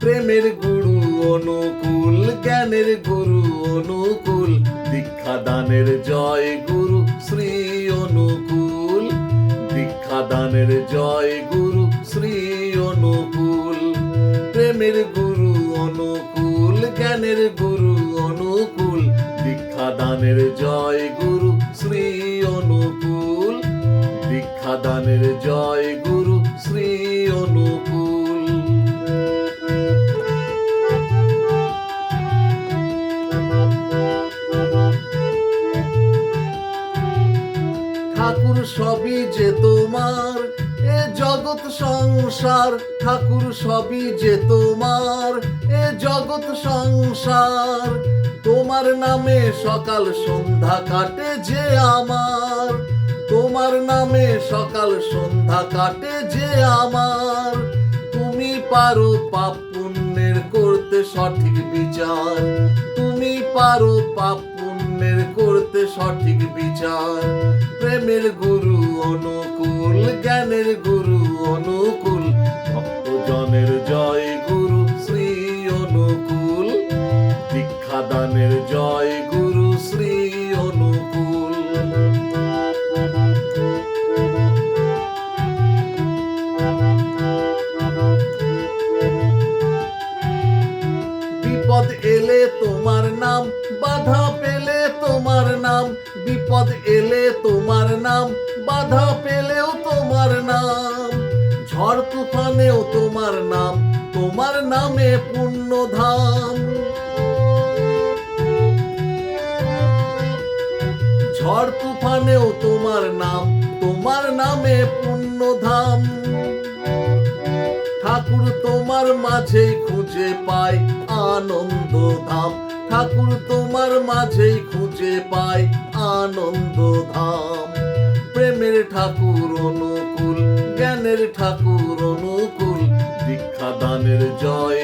প্রেমের গুরু অনুকূল, জ্ঞানের গুরু অনুকূল, দীক্ষা দানের জয় গুরু শ্রী অনুকূল, দীক্ষা দানের জয় গুরু শ্রী অনুকূল। প্রেমের গুরু অনুকূল, জ্ঞানের গুরু অনুকূল, দীক্ষা দানের জয় গুরু শ্রী অনুকূল, দীক্ষা দানের জয় গুরু শ্রী অনুকূল। ঠাকুর সবই যে তোমার এ জগৎ সংসার, ঠাকুর সবই যে তোমার এ জগৎ সংসার, তোমার নামে সকাল সন্ধ্যা কাটে যে আমার, তোমার নামে সকাল সন্ধ্যা কাটে যে আমার। তুমি পারো পাপ পুণ্যের করতে সঠিক বিচার, তুমি পারো পাপ পুণ্যের করতে সঠিক বিচার। প্রেমের গুরু অনুকূল, জ্ঞানের গুরু অনুকূল, ভক্তজনের জয় গুরু শ্রী অনুকূল, দীক্ষা দানের জয় গুরু শ্রী অনুকূল। বিপদ এলে তোমার নাম, বাধা পেলে তোমার নাম, বিপদ এলে তোমার নাম, বাধা পেলেও তোমার নাম, ঝড় তুফানেও তোমার নাম, তোমার নামে পুণ্যধাম। ঝড় তুফানেও তোমার নাম, তোমার নামে পুণ্যধাম। ঠাকুর তোমার মাঝেই খুঁজে পায় আনন্দ ধাম, ঠাকুর তোমার মাঝেই খুঁজে পায় আনন্দ ধাম। প্রেমের ঠাকুর অনুকূল, জ্ঞানের ঠাকুর অনুকূল, দীক্ষা দানের জয়